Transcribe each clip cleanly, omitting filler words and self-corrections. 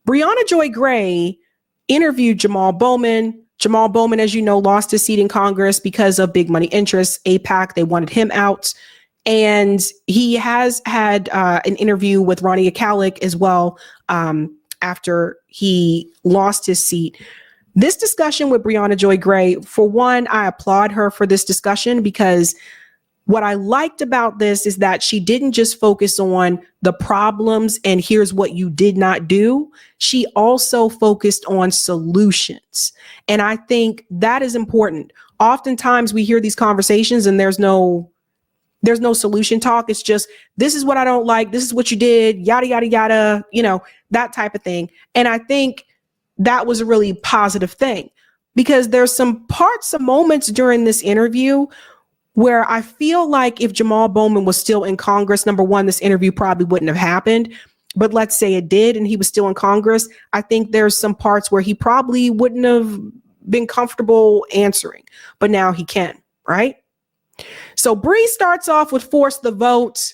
Briahna Joy Gray interviewed Jamal Bowman. Jamal Bowman, as you know, lost his seat in Congress because of big money interests. AIPAC, they wanted him out. And he has had an interview with Ronnie Akalik as well after he lost his seat. This discussion with Briahna Joy Gray, for one, I applaud her for this discussion because what I liked about this is that she didn't just focus on the problems and here's what you did not do. She also focused on solutions. And I think that is important. Oftentimes we hear these conversations and there's no solution talk. It's just, this is what I don't like. This is what you did, yada, yada, yada, that type of thing. And I think that was a really positive thing because there's some moments during this interview where I feel like if Jamal Bowman was still in Congress, number one, this interview probably wouldn't have happened. But let's say it did and he was still in Congress. I think there's some parts where he probably wouldn't have been comfortable answering, but now he can, right? So Bree starts off with force the vote.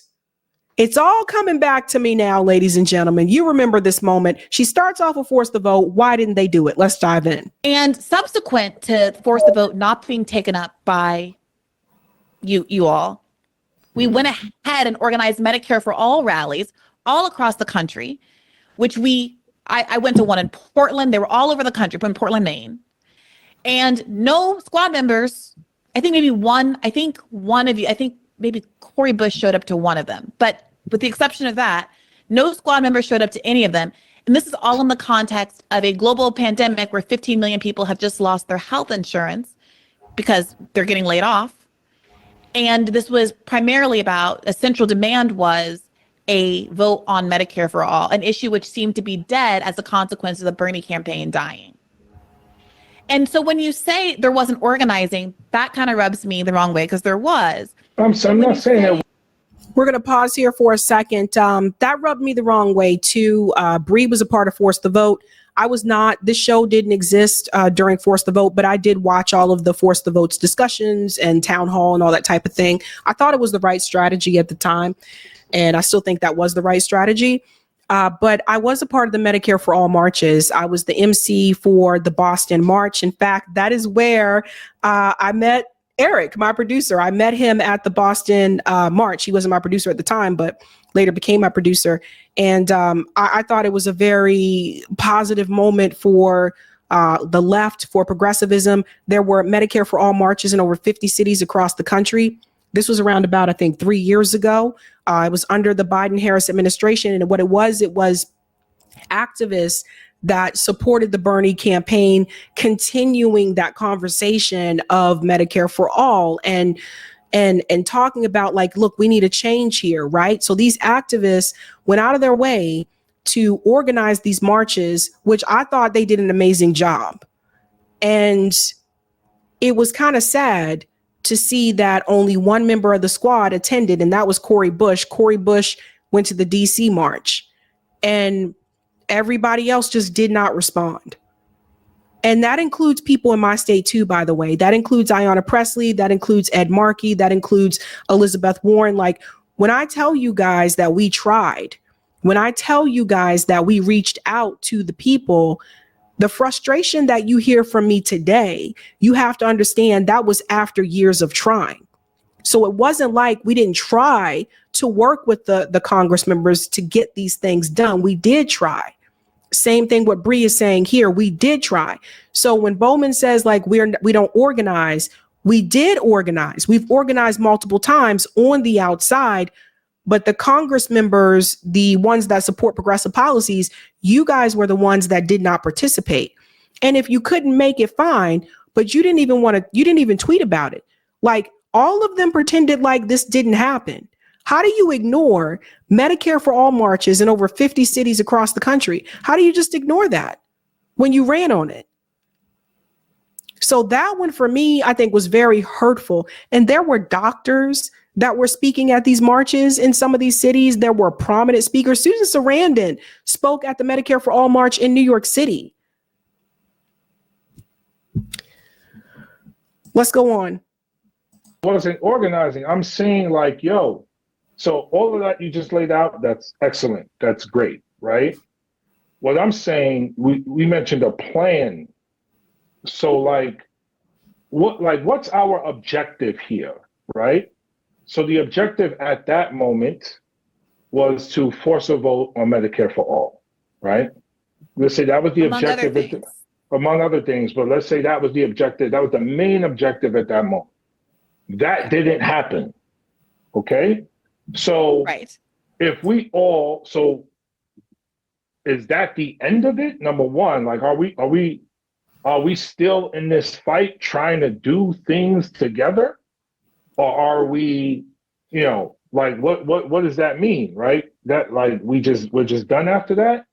It's all coming back to me now, ladies and gentlemen. You remember this moment. She starts off with force the vote. Why didn't they do it? Let's dive in. And subsequent to force the vote not being taken up by you all, we went ahead and organized Medicare for All rallies all across the country, which I went to one in Portland. They were all over the country, but in Portland, Maine. And no squad members, I think maybe Cori Bush showed up to one of them. But with the exception of that, no squad members showed up to any of them. And this is all in the context of a global pandemic where 15 million people have just lost their health insurance because they're getting laid off. And this was primarily about a central demand was a vote on Medicare for All, an issue which seemed to be dead as a consequence of the Bernie campaign dying. And so when you say there wasn't organizing, that kind of rubs me the wrong way because there was. I'm not saying that. We're going to pause here for a second. That rubbed me the wrong way too. Bree was a part of Force the Vote. I was not. This show didn't exist during Force the Vote, but I did watch all of the Force the Votes discussions and town hall and all that type of thing. I thought it was the right strategy at the time, and I still think that was the right strategy. But I was a part of the Medicare for All marches. I was the MC for the Boston March. In fact, that is where I met Eric, my producer. I met him at the Boston March. He wasn't my producer at the time, but later became my producer. And I thought it was a very positive moment for the left, for progressivism. There were Medicare for All marches in over 50 cities across the country. This was around about, I think, 3 years ago. It was under the Biden-Harris administration. And what it was activists that supported the Bernie campaign, continuing that conversation of Medicare for All and talking about like, look, we need a change here, right? So these activists went out of their way to organize these marches, which I thought they did an amazing job. And it was kind of sad to see that only one member of the squad attended, and that was Cori Bush. Cori Bush went to the DC march, and everybody else just did not respond. And that includes people in my state too, by the way. That includes Ayanna Pressley. That includes Ed Markey. That includes Elizabeth Warren. Like, when I tell you guys that we tried, when I tell you guys that we reached out to the people, the frustration that you hear from me today, you have to understand that was after years of trying. So it wasn't like we didn't try to work with the Congress members to get these things done. We did try. Same thing what Bree is saying here. We did try. So when Bowman says like we don't organize, we did organize. We've organized multiple times on the outside, but the Congress members, the ones that support progressive policies, you guys were the ones that did not participate. And if you couldn't make it, fine, but you didn't even tweet about it. Like, all of them pretended like this didn't happen. How do you ignore Medicare for All marches in over 50 cities across the country? How do you just ignore that when you ran on it? So that one for me, I think was very hurtful. And there were doctors that were speaking at these marches in some of these cities. There were prominent speakers. Susan Sarandon spoke at the Medicare for All march in New York City. Let's go on. Wasn't organizing. I'm saying like, yo, so all of that you just laid out, that's excellent. That's great. right? What I'm saying, we mentioned a plan. So what's our objective here, right? So the objective at that moment was to force a vote on Medicare for all, right? Let's say that was the Among other objective, things. among other things, but let's say that was the objective. That was the main objective at that moment. That didn't happen, okay? So Right. if we all, so is that the end of it? Number one, like, are we still in this fight trying to do things together? Or are we, like what does that mean, right? That like we're just done after that?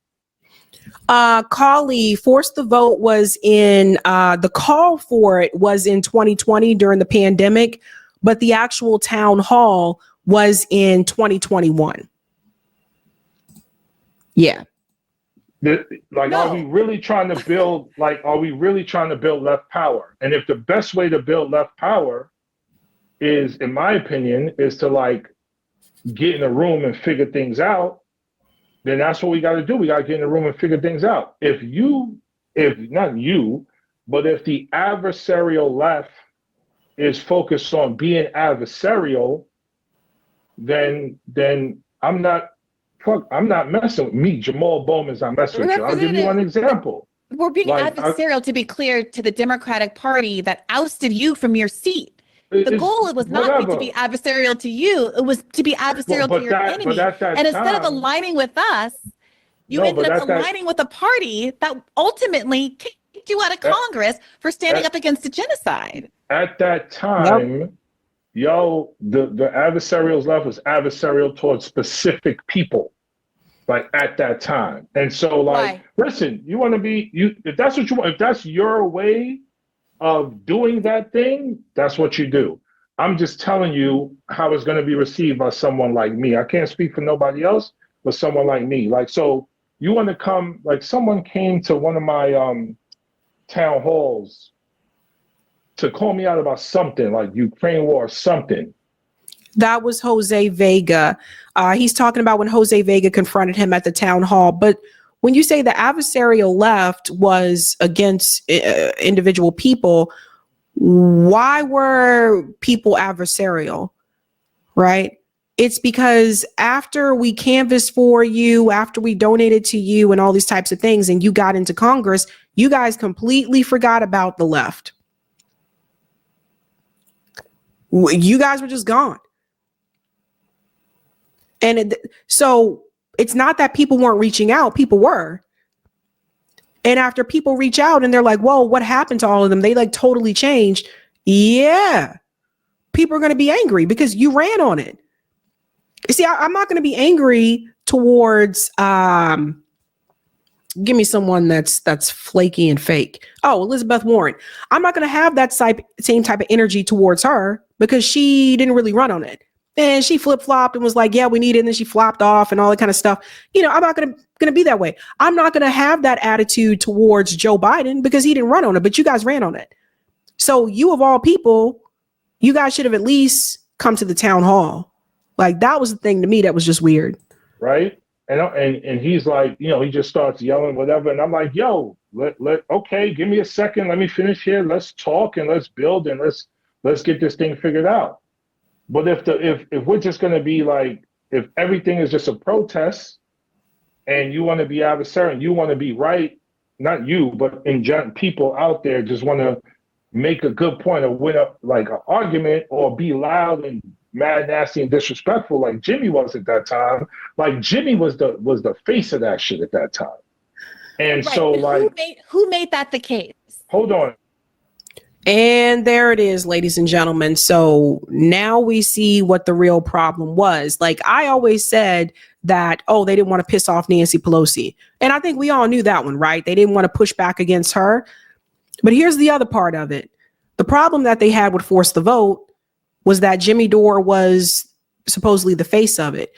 Kali, Force the Vote was in, the call for it was in 2020 during the pandemic, but the actual town hall was in 2021. Yeah. Are we really trying to build, left power? And if the best way to build left power is, in my opinion, is to like get in a room and figure things out, then that's what we got to do. We got to get in a room and figure things out. If not you, but if the adversarial left is focused on being adversarial, then I'm not messing with me. Jamal Bowman's not messing with you. I'll give you one example. We're being adversarial, to be clear, to the Democratic Party that ousted you from your seat. The goal was not to be adversarial to you. It was to be adversarial to your enemy. And instead of aligning with us, you ended up aligning with a party that ultimately kicked you out of Congress for standing up against a genocide. At that time, the adversarial's left was adversarial towards specific people, like at that time. And so, like, listen, you want to be if that's what you want, if that's your way of doing that thing, that's what you do. I'm just telling you how it's going to be received by someone like me. I can't speak for nobody else, but someone like me. Like, so you want to come, like someone came to one of my town halls to call me out about something, like Ukraine war or something. That was Jose Vega. He's talking about when Jose Vega confronted him at the town hall. But when you say the adversarial left was against individual people, why were people adversarial, right? It's because after we canvassed for you, after we donated to you and all these types of things, and you got into Congress, you guys completely forgot about the left. You guys were just gone. And so it's not that people weren't reaching out, people were. And after people reach out and they're like, whoa, what happened to all of them? They like totally changed. Yeah. People are going to be angry because you ran on it. See, I'm not going to be angry towards, give me someone that's flaky and fake. Oh, Elizabeth Warren. I'm not going to have that same type of energy towards her because she didn't really run on it. And she flip-flopped and was like, yeah, we need it. And then she flopped off and all that kind of stuff. I'm not going to be that way. I'm not going to have that attitude towards Joe Biden because he didn't run on it, but you guys ran on it. So you, of all people, you guys should have at least come to the town hall. Like, that was the thing to me that was just weird. Right. And he's like, he just starts yelling, whatever. And I'm like, yo, okay, give me a second. Let me finish here. Let's talk and let's build and let's get this thing figured out. But if we're just going to be like, if everything is just a protest and you want to be adversarial, you want to be right, not you, but in general, people out there just want to make a good point or win up like an argument or be loud and mad, nasty, and disrespectful like Jimmy was at that time. Like Jimmy was the face of that shit at that time. And so like, who made that the case? Hold on. And there it is, ladies and gentlemen. So now we see what the real problem was. Like I always said that, they didn't want to piss off Nancy Pelosi. And I think we all knew that one, right? They didn't want to push back against her. But here's the other part of it. The problem that they had with Force the Vote was that Jimmy Dore was supposedly the face of it.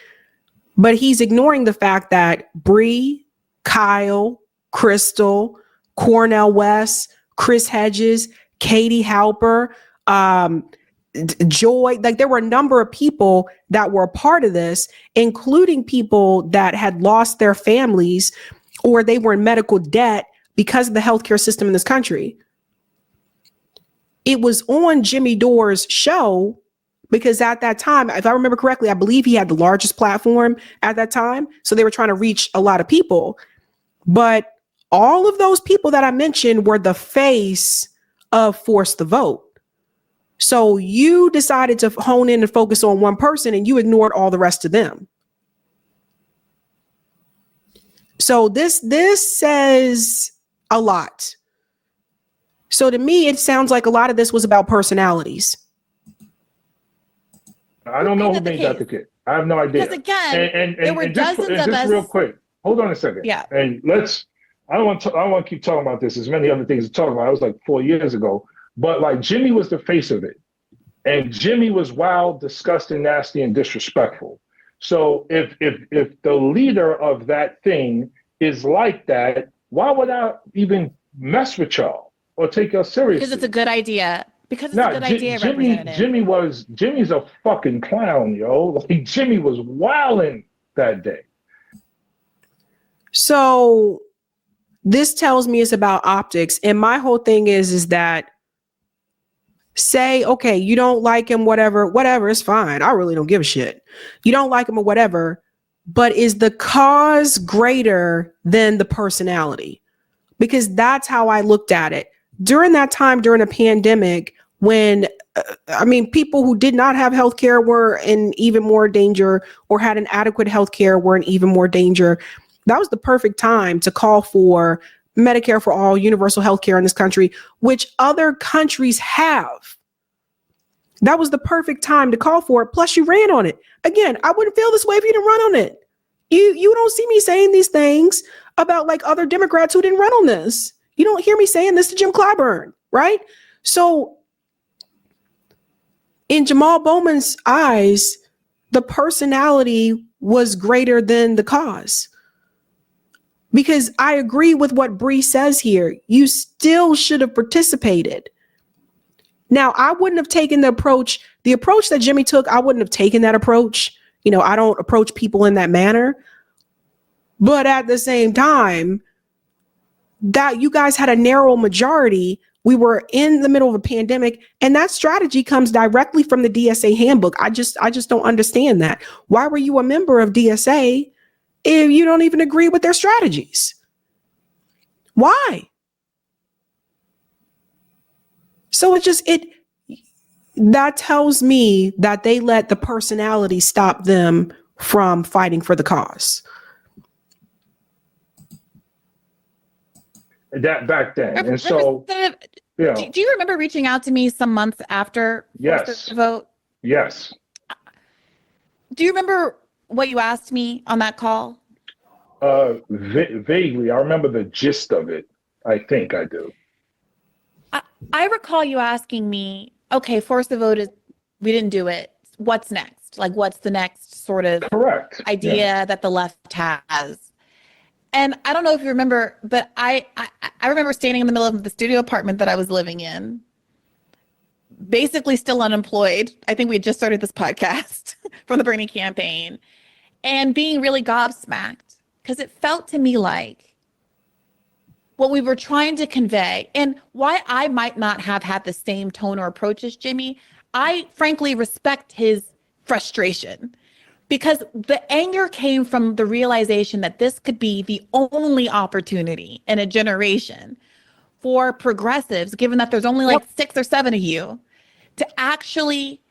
But he's ignoring the fact that Bree, Kyle, Crystal, Cornel West, Chris Hedges, Katie Halper, Joy. Like there were a number of people that were a part of this, including people that had lost their families or they were in medical debt because of the healthcare system in this country. It was on Jimmy Dore's show because at that time, if I remember correctly, I believe he had the largest platform at that time. So they were trying to reach a lot of people. But all of those people that I mentioned were the face of Force the Vote. So you decided to hone in and focus on one person and you ignored all the rest of them. So this says a lot. So to me, it sounds like a lot of this was about personalities. I don't know who made that the case. I have no idea. Because again, there were dozens of us. Real quick, hold on a second. Yeah. And I don't want to keep talking about this. There's many other things to talk about. It was like 4 years ago. But like Jimmy was the face of it. And Jimmy was wild, disgusting, nasty, and disrespectful. So if the leader of that thing is like that, why would I even mess with y'all or take y'all seriously? Because it's a good idea. Because it's a good idea, Representative. Jimmy's a fucking clown, yo. Like Jimmy was wilding that day. So this tells me it's about optics. And my whole thing is that say, okay, you don't like him, whatever, it's fine. I really don't give a shit. You don't like him or whatever, but is the cause greater than the personality? Because that's how I looked at it. During that time, during a pandemic, when, people who did not have healthcare were in even more danger or had inadequate healthcare were in even more danger. That was the perfect time to call for Medicare for all, universal healthcare in this country, which other countries have. That was the perfect time to call for it. Plus, you ran on it. Again, I wouldn't feel this way if you didn't run on it. You don't see me saying these things about like other Democrats who didn't run on this. You don't hear me saying this to Jim Clyburn, right? So in Jamal Bowman's eyes, the personality was greater than the cause. Because I agree with what Bree says here. You still should have participated. Now, I wouldn't have taken the approach that Jimmy took. I wouldn't have taken that approach. I don't approach people in that manner. But at the same time, that you guys had a narrow majority. We were in the middle of a pandemic, and that strategy comes directly from the DSA handbook. I just don't understand that. Why were you a member of DSA if you don't even agree with their strategies? Why? So that tells me that they let the personality stop them from fighting for the cause. That back then. And so, do you remember reaching out to me some months after the vote? Yes. Do you remember what you asked me on that call? Vaguely. I remember the gist of it. I think I do. I recall you asking me, okay, force the vote we didn't do it. What's next? Like, what's the next sort of idea that the left has? And I don't know if you remember, but I remember standing in the middle of the studio apartment that I was living in, basically still unemployed. I think we had just started this podcast from the Bernie campaign, and being really gobsmacked because it felt to me like what we were trying to convey, and why I might not have had the same tone or approach as Jimmy. I frankly respect his frustration, because the anger came from the realization that this could be the only opportunity in a generation for progressives, given that there's only like 6 or 7 of you, to actually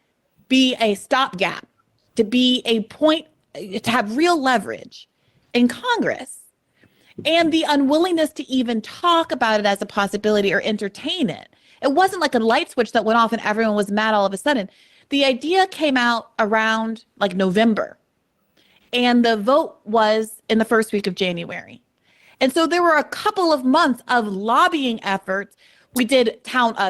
be a stopgap, to be a point, to have real leverage in Congress, and the unwillingness to even talk about it as a possibility or entertain it. It wasn't like a light switch that went off and everyone was mad all of a sudden. The idea came out around like November, and the vote was in the first week of January. And so there were a couple of months of lobbying efforts. We did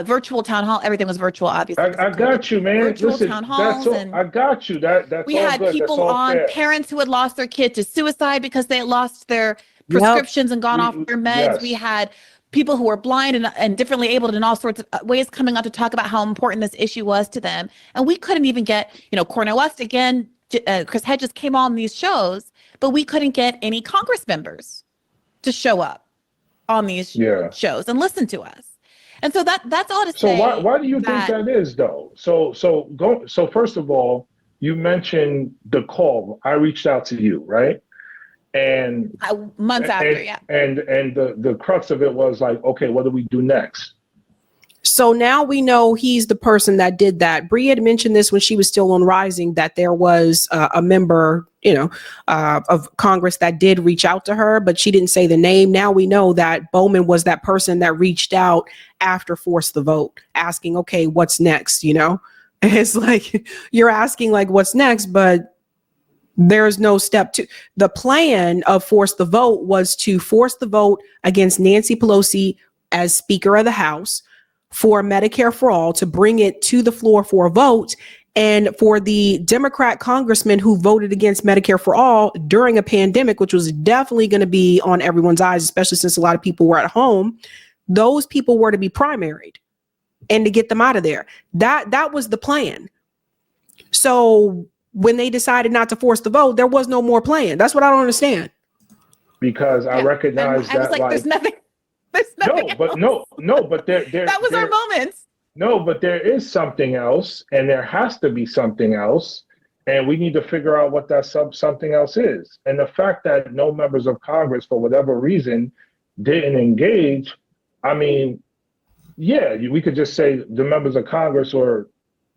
virtual town hall. Everything was virtual, obviously. I got you, man. Virtual town halls. I got you. That's we all had good. people on, fair. Parents who had lost their kid to suicide because they had lost their prescriptions and gone off their meds. Yes. We had people who were blind and differently abled in all sorts of ways coming out to talk about how important this issue was to them. And we couldn't even get, Cornel West again, Chris Hedges came on these shows, but we couldn't get any Congress members to show up on these shows and listen to us. And so that's all to say. So why do you think that is, though? So first of all, you mentioned the call. I reached out to you, right? And months after, yeah. And the crux of it was like, okay, what do we do next? So now we know he's the person that did that. Bree had mentioned this when she was still on Rising, that there was a member, of Congress that did reach out to her, but she didn't say the name. Now we know that Bowman was that person that reached out after Force the Vote, asking, okay, what's next? It's like, you're asking like, what's next? But there's no step to the plan of Force the Vote was to force the vote against Nancy Pelosi as Speaker of the House for Medicare for All, to bring it to the floor for a vote. And for the Democrat congressman who voted against Medicare for All during a pandemic, which was definitely going to be on everyone's eyes, especially since a lot of people were at home, those people were to be primaried and to get them out of there. That was the plan. So when they decided not to force the vote, there was no more plan. That's what I don't understand. Because I recognize that, I was like, there's nothing. No, but there that was our moment. No, but there is something else, and there has to be something else, and we need to figure out what that something else is. And the fact that no members of Congress, for whatever reason, didn't engage, I mean, yeah, we could just say the members of Congress were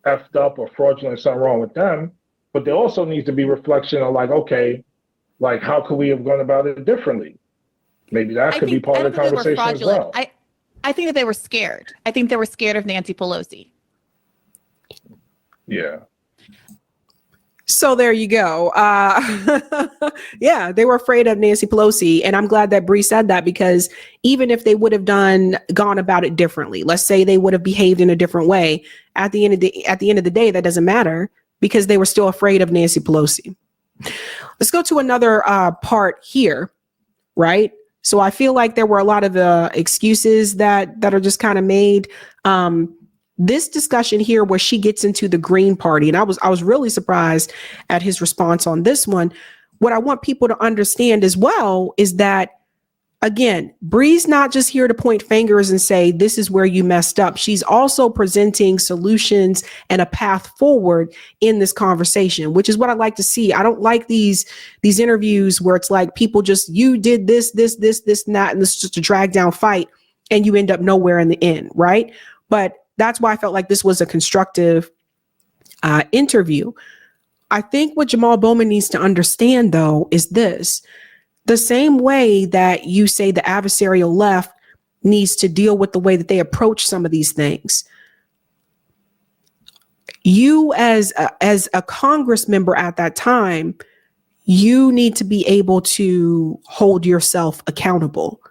effed up or fraudulent, something wrong with them, but there also needs to be reflection of like, okay, like how could we have gone about it differently? Maybe that could be part of the conversation as well. I think that they were scared. I think they were scared of Nancy Pelosi. Yeah. So there you go. Yeah, they were afraid of Nancy Pelosi. And I'm glad that Bree said that, because even if they would have gone about it differently, let's say they would have behaved in a different way, at the end of the day, that doesn't matter, because they were still afraid of Nancy Pelosi. Let's go to another part here, right? So I feel like there were a lot of excuses that are just kind of made. This discussion here where she gets into the Green Party, and I was really surprised at his response on this one. What I want people to understand as well is that, again, Bree's not just here to point fingers and say, this is where you messed up. She's also presenting solutions and a path forward in this conversation, which is what I like to see. I don't like these interviews where it's like people just, you did this, and that, and this is just a drag down fight, and you end up nowhere in the end, right? But that's why I felt like this was a constructive interview. I think what Jamal Bowman needs to understand, though, is this. The same way that you say the adversarial left needs to deal with the way that they approach some of these things. You as a Congress member at that time, you need to be able to hold yourself accountable.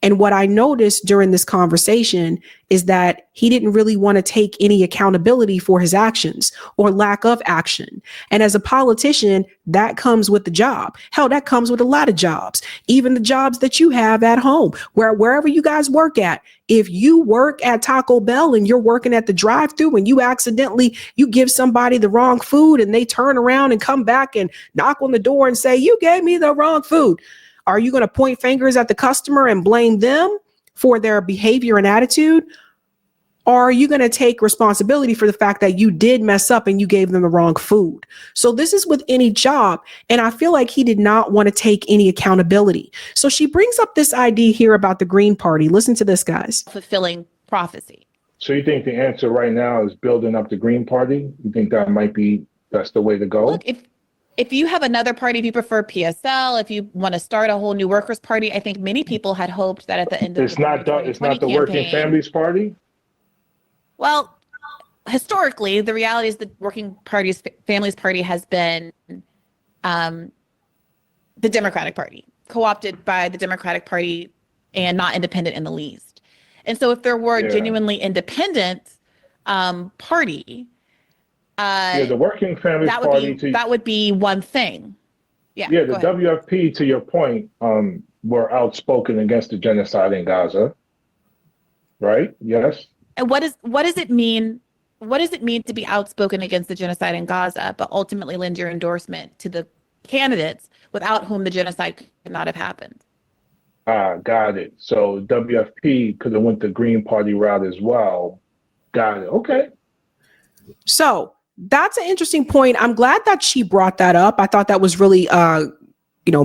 And what I noticed during this conversation is that he didn't really want to take any accountability for his actions or lack of action. And as a politician, that comes with the job. Hell, that comes with a lot of jobs, even the jobs that you have at home, wherever you guys work at. If you work at Taco Bell and you're working at the drive-thru and you give somebody the wrong food and they turn around and come back and knock on the door and say, you gave me the wrong food. Are you going to point fingers at the customer and blame them for their behavior and attitude? Or are you going to take responsibility for the fact that you did mess up and you gave them the wrong food? So this is with any job. And I feel like he did not want to take any accountability. So she brings up this idea here about the Green Party. Listen to this, guys. Fulfilling prophecy. So you think the answer right now is building up the Green Party? You think that's the way to go? Look, if you have another party, if you prefer PSL, if you want to start a whole new workers' party, I think many people had hoped that at the end of it's not the Working Families Party. Well, historically, the reality is the Working Families Party has been the Democratic Party, co-opted by the Democratic Party and not independent in the least. And so if there were a genuinely independent party, the Working Families Party, that would be one thing. The WFP, to your point, were outspoken against the genocide in Gaza. right? Yes. And what does it mean? What does it mean to be outspoken against the genocide in Gaza, but ultimately lend your endorsement to the candidates without whom the genocide could not have happened? Got it. So WFP could have went the Green Party route as well. Got it. Okay. So that's an interesting point. I'm glad that she brought that up. I thought that was really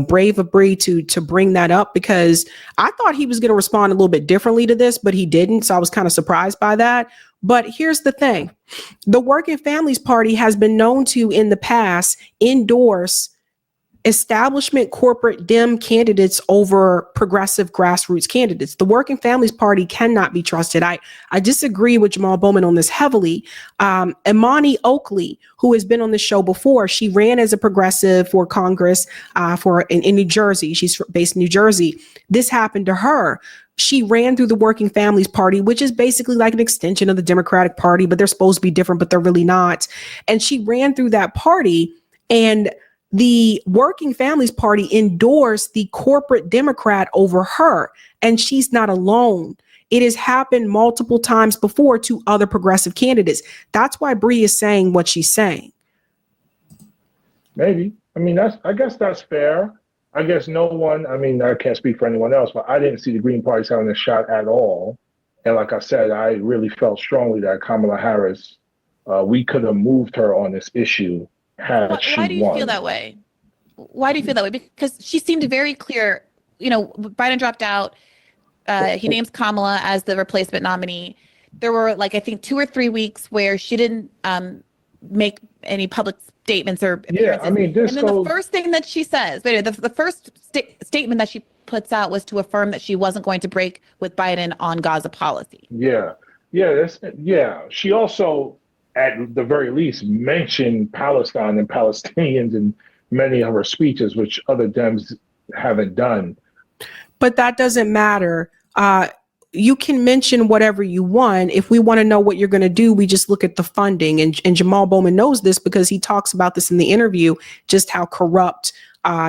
brave of Bree to bring that up, because I thought he was going to respond a little bit differently to this, but he didn't. So I was kind of surprised by that. But here's the thing. The Working Families Party has been known to, in the past, endorse establishment corporate Dem candidates over progressive grassroots candidates. The Working Families Party cannot be trusted. I disagree with Jamal Bowman on this heavily. Imani Oakley, who has been on the show before, she ran as a progressive for Congress in New Jersey. She's based in New Jersey. This happened to her. She ran through the Working Families Party, which is basically like an extension of the Democratic Party, but they're supposed to be different, but they're really not. And she ran through that party, and the Working Families Party endorsed the corporate Democrat over her, and she's not alone. It has happened multiple times before to other progressive candidates. That's why Bree is saying what she's saying. Maybe. I mean, I guess that's fair. I guess no one, I mean, I can't speak for anyone else, but I didn't see the Green Party having a shot at all. And like I said, I really felt strongly that Kamala Harris, we could have moved her on this issue. Why do you feel that way? Why do you feel that way? Because she seemed very clear. Biden dropped out. He names Kamala as the replacement nominee. There were I think 2 or 3 weeks where she didn't make any public statements or appearances. Yeah, I mean, the first thing that she says, the first statement that she puts out was to affirm that she wasn't going to break with Biden on Gaza policy. Yeah. She also, at the very least, mentioned Palestine and Palestinians in many of her speeches, which other Dems haven't done. But that doesn't matter. You can mention whatever you want. If we want to know what you're going to do, we just look at the funding. And Jamal Bowman knows this because he talks about this in the interview, just how corrupt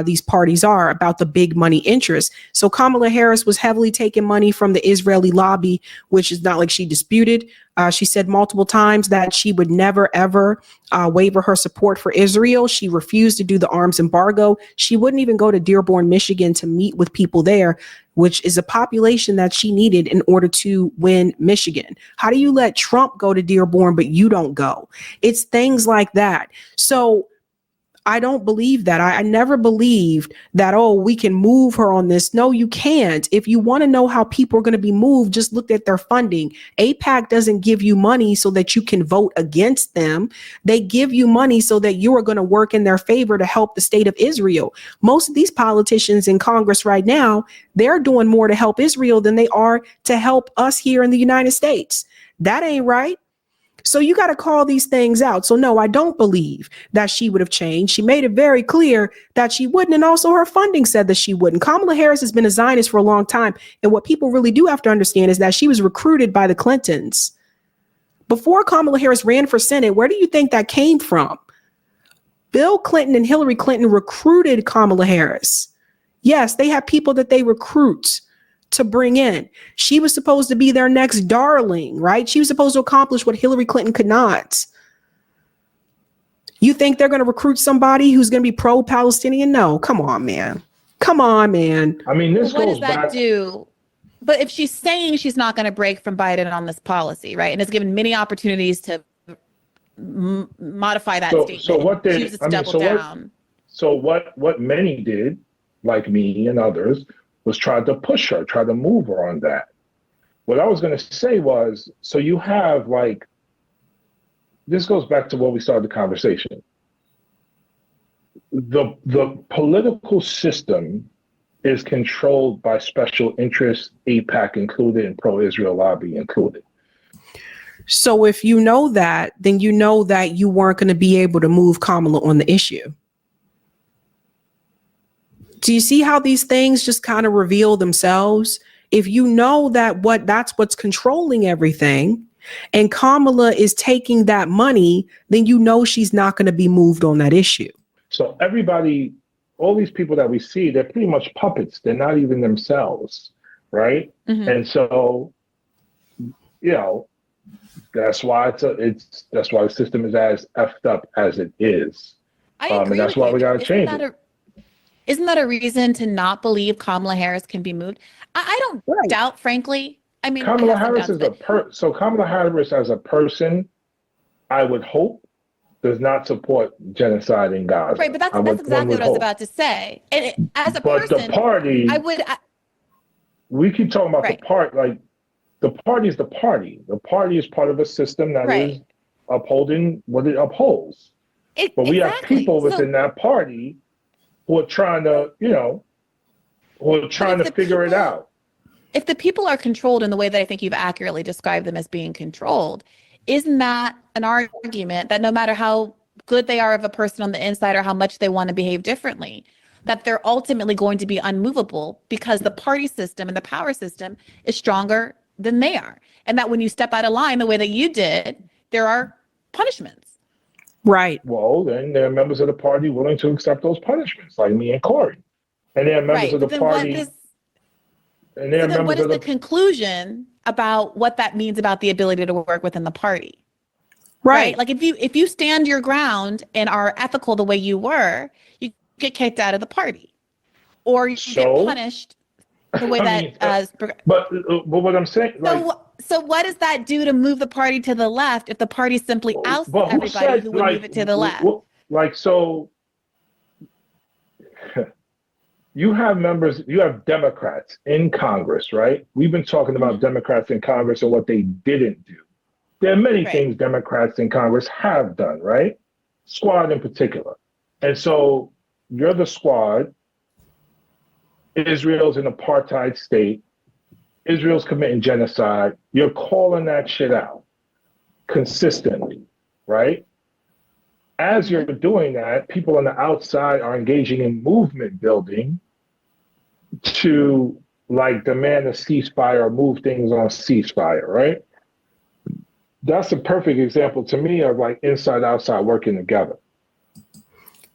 these parties are about the big money interests. So Kamala Harris was heavily taking money from the Israeli lobby, which is not like she disputed. She said multiple times that she would never, ever waiver her support for Israel. She refused to do the arms embargo. She wouldn't even go to Dearborn, Michigan to meet with people there, which is a population that she needed in order to win Michigan. How do you let Trump go to Dearborn, but you don't go? It's things like that. So I don't believe that. I never believed that, we can move her on this. No, you can't. If you want to know how people are going to be moved, just look at their funding. AIPAC doesn't give you money so that you can vote against them. They give you money so that you are going to work in their favor to help the state of Israel. Most of these politicians in Congress right now, they're doing more to help Israel than they are to help us here in the United States. That ain't right. So you got to call these things out. So no, I don't believe that she would have changed. She made it very clear that she wouldn't. And also her funding said that she wouldn't. Kamala Harris has been a Zionist for a long time. And what people really do have to understand is that she was recruited by the Clintons. Before Kamala Harris ran for Senate, where do you think that came from? Bill Clinton and Hillary Clinton recruited Kamala Harris. Yes, they have people that they recruit to bring in. She was supposed to be their next darling, right? She was supposed to accomplish what Hillary Clinton could not. You think they're going to recruit somebody who's going to be pro-Palestinian? No, come on, man. Come on, man. I mean, what does that do? But if she's saying she's not going to break from Biden on this policy, right, and has given many opportunities to modify that statement, so what did chooses to double down. What many did, like me and others, was try to push her, try to move her on that. What I was going to say was, so you have this goes back to what we started the conversation. The political system is controlled by special interests, AIPAC included, and pro-Israel lobby included. So if you know that, then you know that you weren't going to be able to move Kamala on the issue. Do you see how these things just kind of reveal themselves? If you know that that's what's controlling everything, and Kamala is taking that money, then you know she's not going to be moved on that issue. So everybody, all these people that we see, they're pretty much puppets. They're not even themselves, right? Mm-hmm. And so you know, that's why that's why the system is as effed up as it is. I agree and that's with why you, we but gotta change it. Isn't that a reason to not believe Kamala Harris can be moved? I don't Right. doubt, frankly. I mean, I Kamala have some Harris doubts, is so Kamala Harris as a person, I would hope, does not support genocide in Gaza. right, but that's exactly what I was about to say. And as a But person, the party, I would. we keep talking about Right. the part, like the party is the party. The party is part of a system that Right. is upholding what it upholds. But we have Exactly. people within that party who are trying to, you know, who are trying to figure it out. If the people are controlled in the way that I think you've accurately described them as being controlled, isn't that an argument that no matter how good they are of a person on the inside or how much they want to behave differently, that they're ultimately going to be unmovable because the party system and the power system is stronger than they are? And that when you step out of line the way that you did, there are punishments. Right. Well, then there are members of the party willing to accept those punishments, like me and Corey. And there are members of the party. And there are members what is of the conclusion about what that means about the ability to work within the party? Right. Like if you stand your ground and are ethical the way you were, you get kicked out of the party, or you get punished the way that. But what I'm saying, so what does that do to move the party to the left if the party simply ousts everybody who would move it to the left? So you have members, you have Democrats in Congress, right? We've been talking about Democrats in Congress and what they didn't do. There are many things Democrats in Congress have done, right? Squad in particular. And so you're the Squad. Israel's an apartheid state. Israel's committing genocide. You're calling that shit out consistently, right? As you're doing that, people on the outside are engaging in movement building to like demand a ceasefire or move things on ceasefire, right? That's a perfect example to me of like inside outside working together.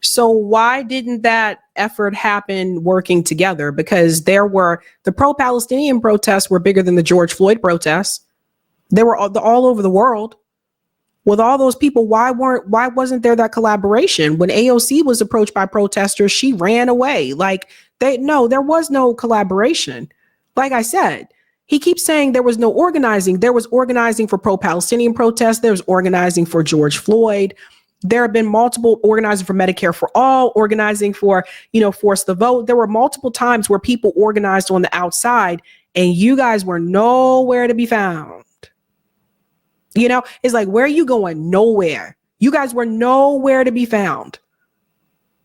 So why didn't that effort happen working together? Because there were the pro-Palestinian protests were bigger than the George Floyd protests. They were all over the world. With all those people, why wasn't there that collaboration? When AOC was approached by protesters, she ran away. There was no collaboration. Like I said, he keeps saying there was no organizing. There was organizing for pro-Palestinian protests. There was organizing for George Floyd. There have been multiple organizing for Medicare for all, organizing for, force the vote. There were multiple times where people organized on the outside and you guys were nowhere to be found. It's like, where are you going? Nowhere. You guys were nowhere to be found.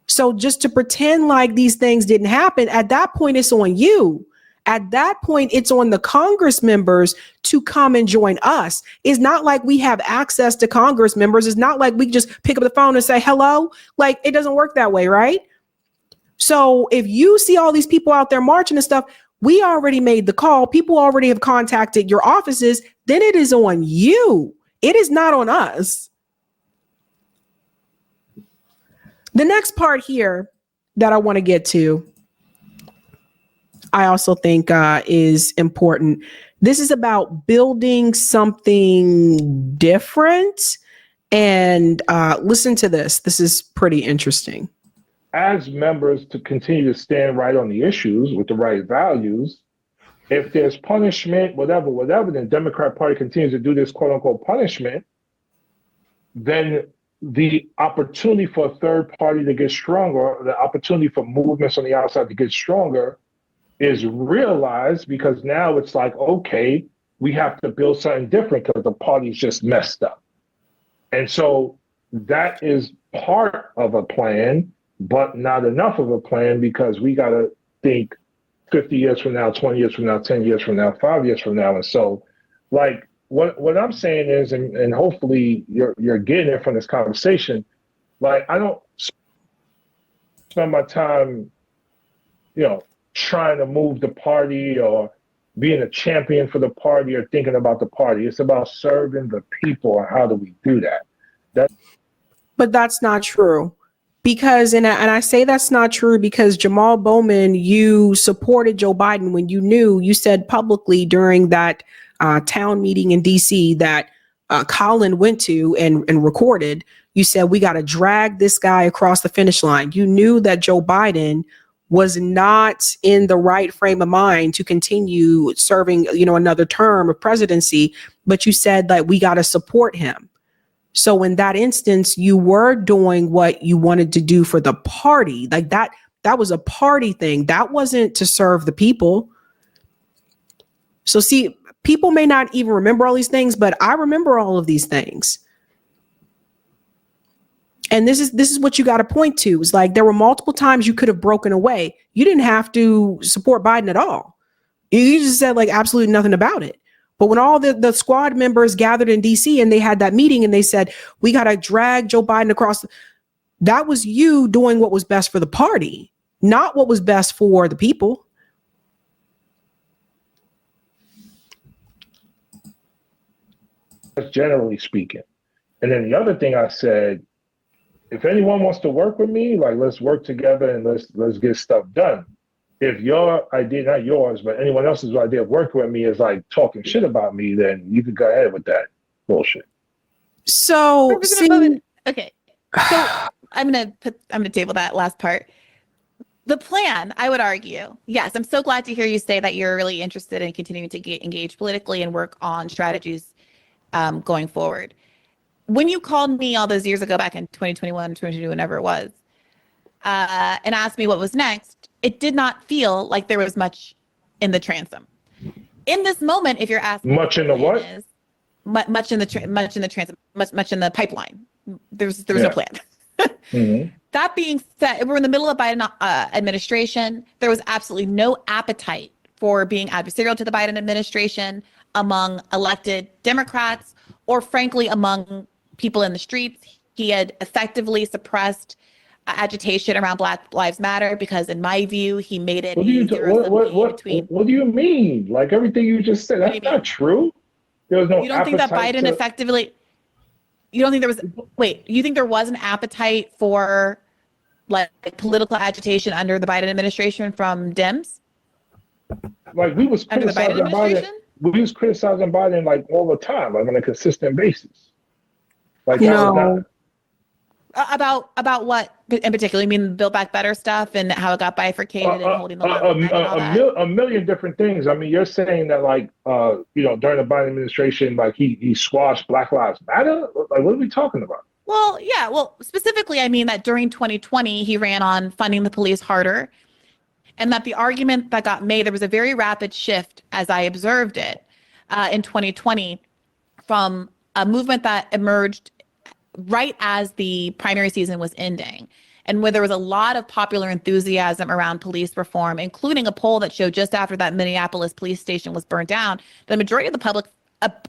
So just to pretend like these things didn't happen, at that point, it's on you. At that point, it's on the Congress members to come and join us. It's not like we have access to Congress members. It's not like we just pick up the phone and say, hello. Like, it doesn't work that way, right? So if you see all these people out there marching and stuff, we already made the call. People already have contacted your offices. Then it is on you. It is not on us. The next part here that I want to get to, I also think is important. This is about building something different. And listen to this. This is pretty interesting. As members to continue to stand right on the issues with the right values, if there's punishment, whatever, then Democrat Party continues to do this quote unquote punishment, then the opportunity for a third party to get stronger, the opportunity for movements on the outside to get stronger is realized, because now it's like, okay, we have to build something different because the party's just messed up. And so that is part of a plan, but not enough of a plan, because we got to think 50 years from now, 20 years from now, 10 years from now, 5 years from now. And so like what I'm saying is, and hopefully you're getting it from this conversation, like I don't spend my time, trying to move the party or being a champion for the party or thinking about the party. It's about serving the people. And how do we do that? But that's not true. Because, and I say that's not true because Jamal Bowman, you supported Joe Biden when you said publicly during that town meeting in DC that Colin went to and recorded, you said, we got to drag this guy across the finish line. You knew that Joe Biden was not in the right frame of mind to continue serving, another term of presidency, but you said that we got to support him. So in that instance, you were doing what you wanted to do for the party. Like that was a party thing. That wasn't to serve the people. So see, people may not even remember all these things, but I remember all of these things. And this is what you got to point to. It's like there were multiple times you could have broken away. You didn't have to support Biden at all. You just said like absolutely nothing about it. But when all the squad members gathered in DC and they had that meeting and they said, we got to drag Joe Biden across, that was you doing what was best for the party, not what was best for the people. That's generally speaking. And then the other thing I said, if anyone wants to work with me, like let's work together and let's get stuff done. If your idea, not yours, but anyone else's idea of working with me is like talking shit about me, then you could go ahead with that bullshit. So, okay. So I'm gonna table that last part. The plan, I would argue, yes, I'm so glad to hear you say that you're really interested in continuing to engage politically and work on strategies going forward. When you called me all those years ago, back in 2021, 2022, whenever it was, and asked me what was next, it did not feel like there was much in the transom. In this moment, if you're asking, much in the what? Much in the transom, much in the pipeline. There's no plan. Mm-hmm. That being said, we're in the middle of Biden administration. There was absolutely no appetite for being adversarial to the Biden administration among elected Democrats, or frankly, among people in the streets. He had effectively suppressed agitation around Black Lives Matter because, in my view, he made it what do you mean? Like everything you just said, that's not true. There was no. You don't think that Biden effectively? You don't think there was? Wait, you think there was an appetite for like political agitation under the Biden administration from Dems? Like we was under the Biden administration. We was criticizing Biden like all the time, like on a consistent basis. Like about what in particular? You mean the Build Back Better stuff and how it got bifurcated and holding the line a million different things. I mean, you're saying that like during the Biden administration, like he squashed Black Lives Matter. Like, what are we talking about? Well, yeah. Well, specifically, I mean that during 2020, he ran on funding the police harder. And that the argument that got made, there was a very rapid shift, as I observed it, in 2020, from a movement that emerged right as the primary season was ending, and where there was a lot of popular enthusiasm around police reform, including a poll that showed just after that Minneapolis police station was burned down, the majority of the public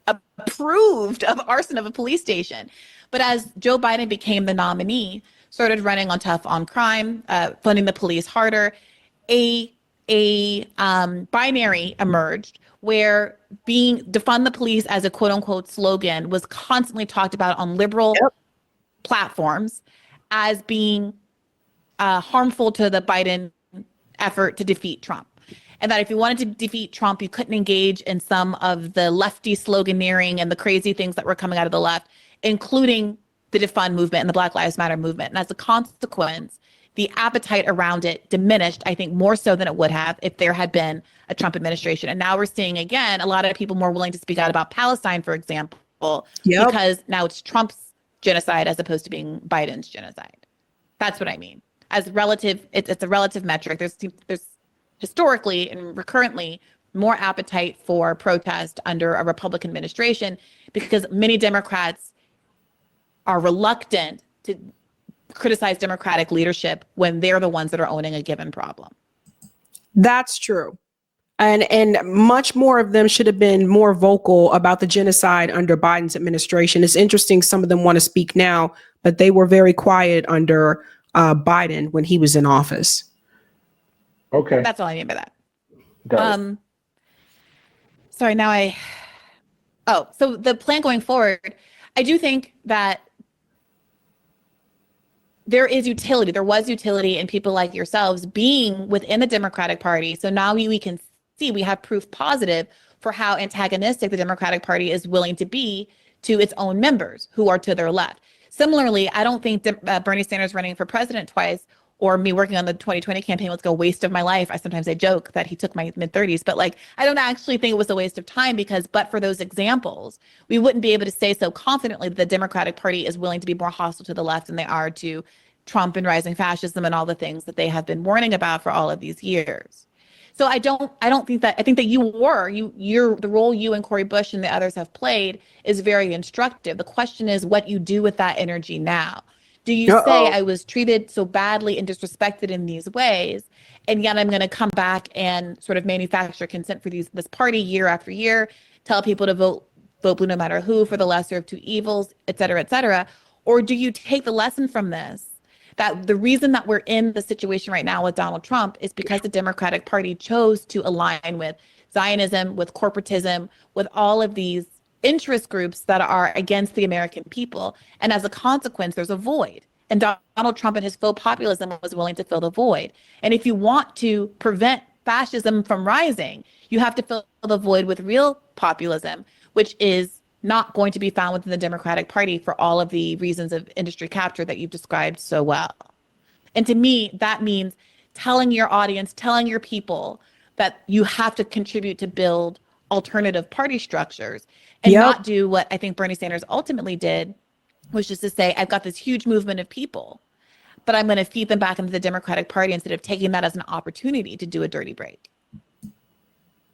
approved of arson of a police station. But as Joe Biden became the nominee, started running on tough on crime, funding the police harder, a binary emerged where defund the police as a quote unquote slogan was constantly talked about on liberal platforms as being harmful to the Biden effort to defeat Trump. And that if you wanted to defeat Trump, you couldn't engage in some of the lefty sloganeering and the crazy things that were coming out of the left, including the defund movement and the Black Lives Matter movement. And as a consequence, the appetite around it diminished, I think, more so than it would have if there had been a Trump administration. And now we're seeing, again, a lot of people more willing to speak out about Palestine, for example, because now it's Trump's genocide as opposed to being Biden's genocide. That's what I mean. As relative, it's a relative metric. There's historically and recurrently more appetite for protest under a Republican administration because many Democrats are reluctant to criticize Democratic leadership when they're the ones that are owning a given problem. That's true. And much more of them should have been more vocal about the genocide under Biden's administration. It's interesting. Some of them want to speak now, but they were very quiet under Biden when he was in office. Okay. That's all I mean by that. Sorry, so the plan going forward, I do think that there was utility in people like yourselves being within the Democratic Party. So now we can see, we have proof positive for how antagonistic the Democratic Party is willing to be to its own members who are to their left. Similarly, I don't think Bernie Sanders running for president twice or me working on the 2020 campaign was a waste of my life. I sometimes joke that he took my mid-30s, but like, I don't actually think it was a waste of time because, but for those examples, we wouldn't be able to say so confidently that the Democratic Party is willing to be more hostile to the left than they are to Trump and rising fascism and all the things that they have been warning about for all of these years. So I don't think that, I think that the role you and Cori Bush and the others have played is very instructive. The question is what you do with that energy now. Do you say I was treated so badly and disrespected in these ways, and yet I'm going to come back and sort of manufacture consent for this party year after year, tell people to vote blue no matter who for the lesser of two evils, et cetera, et cetera? Or do you take the lesson from this, that the reason that we're in the situation right now with Donald Trump is because the Democratic Party chose to align with Zionism, with corporatism, with all of these interest groups that are against the American people. And as a consequence, there's a void. And Donald Trump and his faux populism was willing to fill the void. And if you want to prevent fascism from rising, you have to fill the void with real populism, which is not going to be found within the Democratic Party for all of the reasons of industry capture that you've described so well. And to me, that means telling your audience, telling your people that you have to contribute to build alternative party structures and not do what I think Bernie Sanders ultimately did, was just to say, I've got this huge movement of people, but I'm going to feed them back into the Democratic Party instead of taking that as an opportunity to do a dirty break.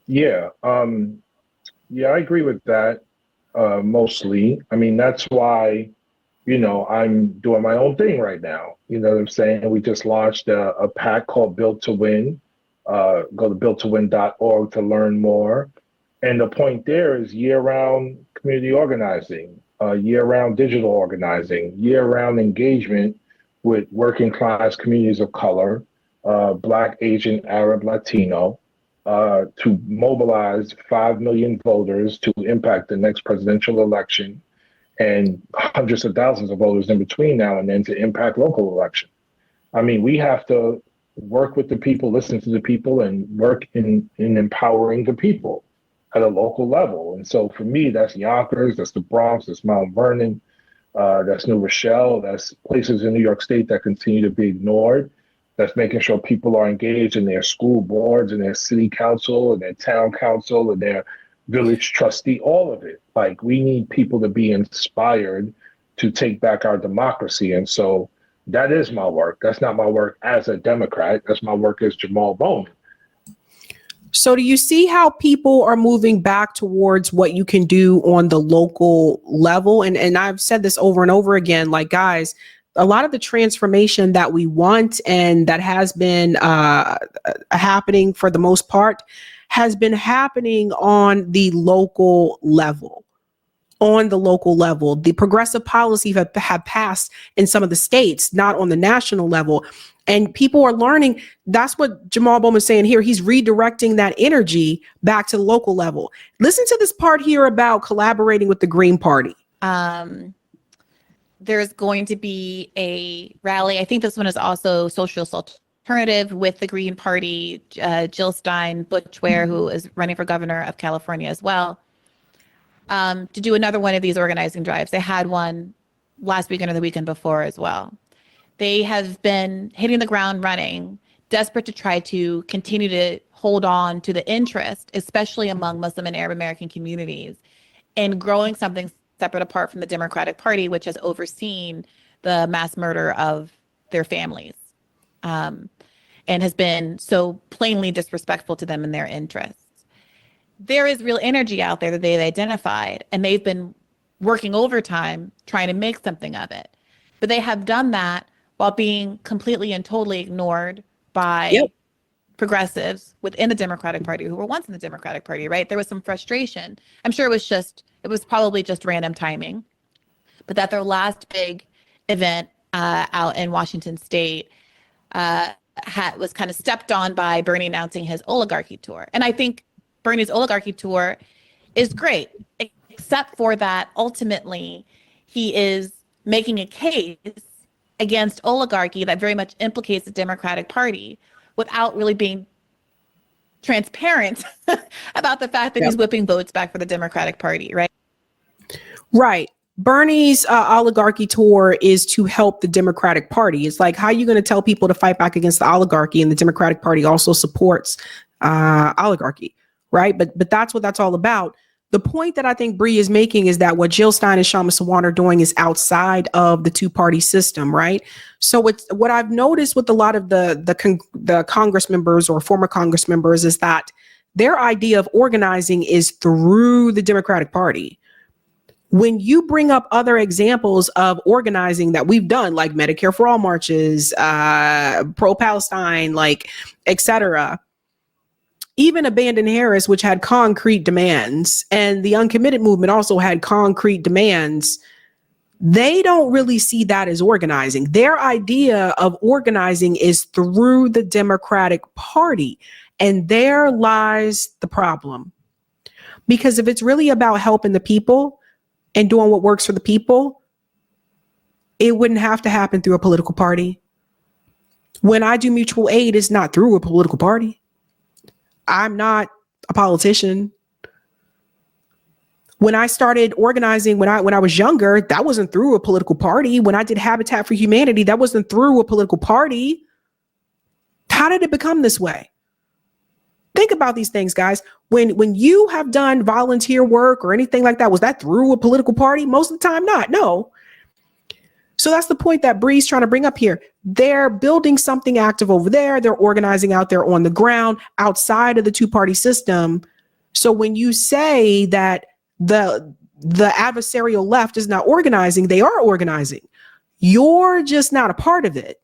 Yeah. Yeah, I agree with that. Mostly. I mean, that's why, I'm doing my own thing right now. You know what I'm saying? We just launched a PAC called Build to Win. Go to buildtowin.org to learn more. And the point there is year-round community organizing, year-round digital organizing, year-round engagement with working class communities of color, Black, Asian, Arab, Latino, to mobilize 5 million voters to impact the next presidential election and hundreds of thousands of voters in between now and then to impact local elections. I mean, we have to work with the people, listen to the people, and work in empowering the people at a local level. And so for me, that's Yonkers, that's the Bronx, that's Mount Vernon, that's New Rochelle, that's places in New York State that continue to be ignored. That's making sure people are engaged in their school boards and their city council and their town council and their village trustee, all of it. Like, we need people to be inspired to take back our democracy. And so that is my work. That's not my work as a Democrat. That's my work as Jamal Bowman. So do you see how people are moving back towards what you can do on the local level? And I've said this over and over again, like, guys, a lot of the transformation that we want and that has been happening for the most part has been happening on the local level. On the local level, the progressive policies have passed in some of the states, not on the national level. And people are learning. That's what Jamal Bowman is saying here. He's redirecting that energy back to the local level. Listen to this part here about collaborating with the Green Party. There's going to be a rally. I think this one is also socialist alternative with the Green Party, Jill Stein, Butch Ware, who is running for governor of California as well, to do another one of these organizing drives. They had one last weekend or the weekend before as well. They have been hitting the ground running, desperate to try to continue to hold on to the interest, especially among Muslim and Arab American communities, in growing something separate apart from the Democratic Party, which has overseen the mass murder of their families, and has been so plainly disrespectful to them and their interests. There is real energy out there that they've identified, and they've been working overtime trying to make something of it. But they have done that while being completely and totally ignored by progressives within the Democratic Party who were once in the Democratic Party, right? There was some frustration. I'm sure it was probably just random timing, but that their last big event out in Washington State was kind of stepped on by Bernie announcing his oligarchy tour. And I think Bernie's oligarchy tour is great, except for that ultimately he is making a case against oligarchy that very much implicates the Democratic Party without really being transparent about the fact that he's whipping votes back for the Democratic Party, right? Right. Bernie's oligarchy tour is to help the Democratic Party. It's like, how are you going to tell people to fight back against the oligarchy, and the Democratic Party also supports oligarchy, right? But that's what that's all about. The point that I think Bree is making is that what Jill Stein and Shama Sawant are doing is outside of the two-party system, right? So it's what I've noticed with a lot of the Congress members or former Congress members is that their idea of organizing is through the Democratic Party. When you bring up other examples of organizing that we've done, like Medicare for All marches, pro-Palestine, like, etc., even Abandon Harris, which had concrete demands, and the Uncommitted movement also had concrete demands, they don't really see that as organizing. Their idea of organizing is through the Democratic Party, and there lies the problem. Because if it's really about helping the people and doing what works for the people, it wouldn't have to happen through a political party. When I do mutual aid, it's not through a political party. I'm not a politician. When I started organizing when I was younger, that wasn't through a political party. When I did Habitat for Humanity, that wasn't through a political party. How did it become this way? Think about these things, guys. When you have done volunteer work or anything like that, was that through a political party? Most of the time, not. No. So that's the point that Bree's trying to bring up here. They're building something active over there. They're organizing out there on the ground outside of the two-party system. So when you say that the adversarial left is not organizing, they are organizing. You're just not a part of it,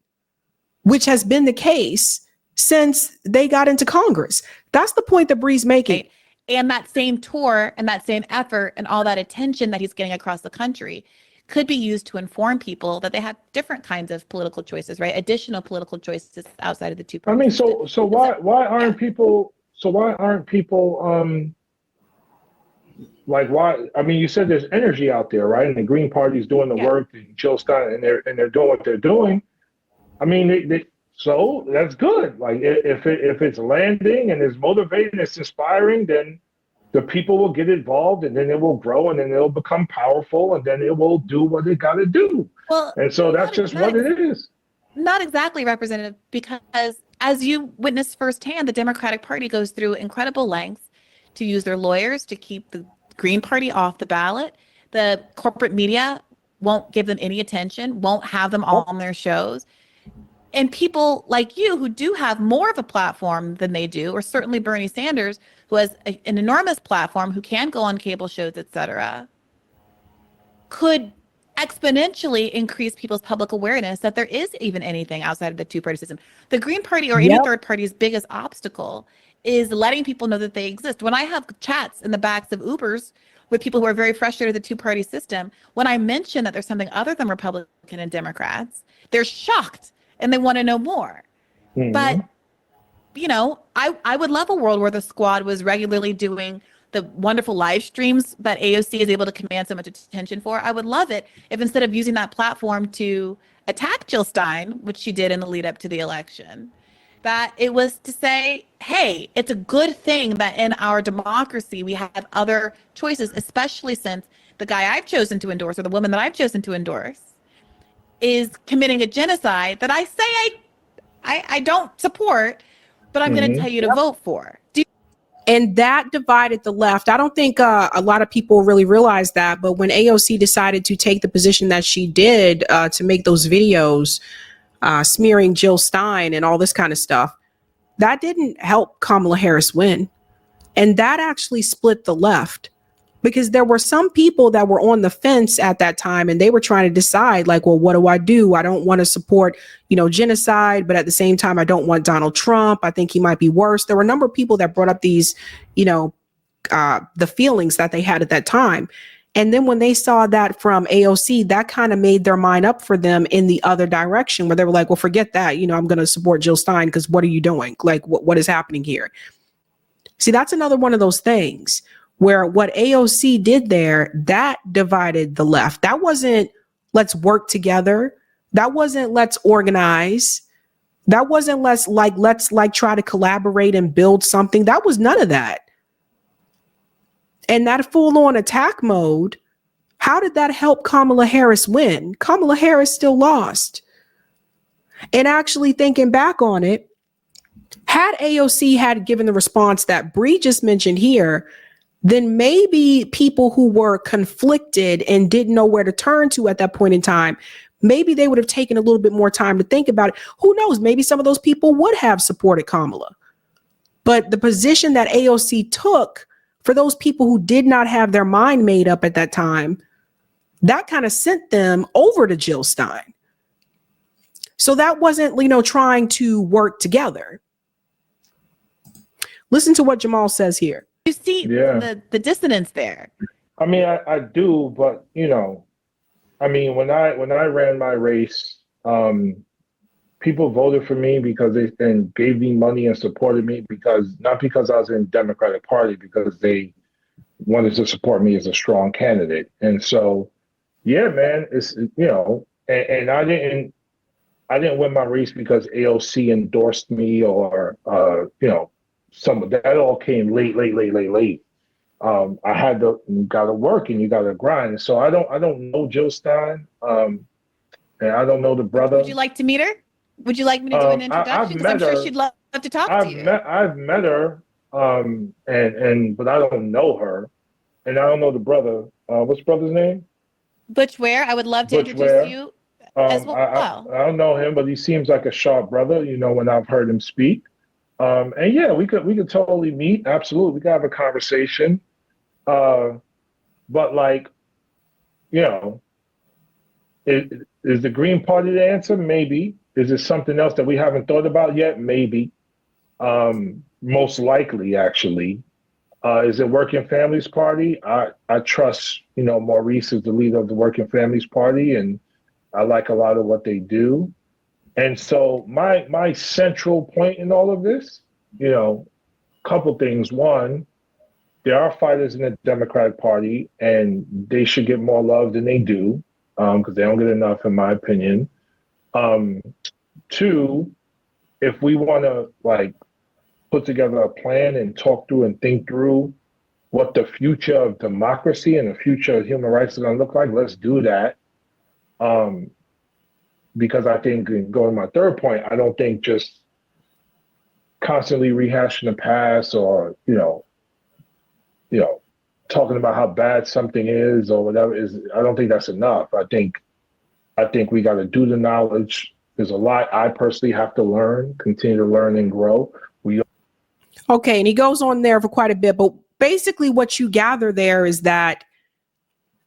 which has been the case since they got into Congress. That's the point that Bree's making. And that same tour and that same effort and all that attention that he's getting across the country could be used to inform people that they have different kinds of political choices, right? Additional political choices outside of the two parties. I mean, so why aren't people like, why? I mean, you said there's energy out there, right? And the Green Party's doing the work, and Jill Stein, and they're doing what they're doing. I mean, so that's good. Like, if it's landing and it's motivating, it's inspiring, then the people will get involved, and then it will grow, and then it'll become powerful, and then it will do what it got to do. Well, and so that's just what it is. Not exactly, Representative, because as you witnessed firsthand, the Democratic Party goes through incredible lengths to use their lawyers to keep the Green Party off the ballot. The corporate media won't give them any attention, won't have them all on their shows. And people like you who do have more of a platform than they do, or certainly Bernie Sanders, who has an enormous platform, who can go on cable shows, et cetera, could exponentially increase people's public awareness that there is even anything outside of the two-party system. The Green Party or any third party's biggest obstacle is letting people know that they exist. When I have chats in the backs of Ubers with people who are very frustrated with the two-party system, when I mention that there's something other than Republican and Democrats, they're shocked and they want to know more. Mm-hmm. But, you know, I would love a world where the squad was regularly doing the wonderful live streams that AOC is able to command so much attention for. I would love it if instead of using that platform to attack Jill Stein, which she did in the lead up to the election, that it was to say, hey, it's a good thing that in our democracy we have other choices, especially since the guy I've chosen to endorse or the woman that I've chosen to endorse is committing a genocide that I say I don't support, but I'm going to tell you to vote for. And that divided the left. I don't think a lot of people really realize that, but when AOC decided to take the position that she did to make those videos smearing Jill Stein and all this kind of stuff, that didn't help Kamala Harris win. And that actually split the left, because there were some people that were on the fence at that time, and they were trying to decide, like, well, what do? I don't want to support, genocide, but at the same time, I don't want Donald Trump. I think he might be worse. There were a number of people that brought up these, the feelings that they had at that time. And then when they saw that from AOC, that kind of made their mind up for them in the other direction, where they were like, well, forget that. I'm going to support Jill Stein because what are you doing? Like, what is happening here? See, that's another one of those things where what AOC did there, that divided the left. That wasn't let's work together. That wasn't let's organize. That wasn't let's try to collaborate and build something. That was none of that. And that full-on attack mode, how did that help Kamala Harris win? Kamala Harris still lost. And actually thinking back on it, had AOC had given the response that Bree just mentioned here, then maybe people who were conflicted and didn't know where to turn to at that point in time, maybe they would have taken a little bit more time to think about it. Who knows? Maybe some of those people would have supported Kamala. But the position that AOC took for those people who did not have their mind made up at that time, that kind of sent them over to Jill Stein. So that wasn't, trying to work together. Listen to what Jamal says here. You see the dissonance there. I mean, I do, but I mean, when I ran my race, people voted for me because they then gave me money and supported me not because I was in the Democratic Party, because they wanted to support me as a strong candidate. And so, yeah, man, it's and I didn't win my race because AOC endorsed me or some of that all came late. I had you gotta work and you gotta grind. So I don't know Jill Stein, and I don't know the brother. Would you like to meet her? Would you like me to do an introduction? Because I'm sure she'd love to talk to you. I've met her, but I don't know her, and I don't know the brother. What's the brother's name? Butch Ware. I would love to introduce you as well. I don't know him, but he seems like a sharp brother. When I've heard him speak. And yeah, we could totally meet. Absolutely, we could have a conversation. But is the Green Party the answer? Maybe. Is it something else that we haven't thought about yet? Maybe. Most likely, actually. Is it Working Families Party? I trust, Maurice is the leader of the Working Families Party, and I like a lot of what they do. And so my central point in all of this, couple things. One, there are fighters in the Democratic Party, and they should get more love than they do, because they don't get enough, in my opinion. Two, if we want to put together a plan and talk through and think through what the future of democracy and the future of human rights is going to look like, let's do that. Because I think, going to my third point, I don't think just constantly rehashing the past or, talking about how bad something is or whatever I don't think that's enough. I think we got to do the knowledge. There's a lot I personally have to learn, continue to learn and grow. Okay, and he goes on there for quite a bit, but basically what you gather there is that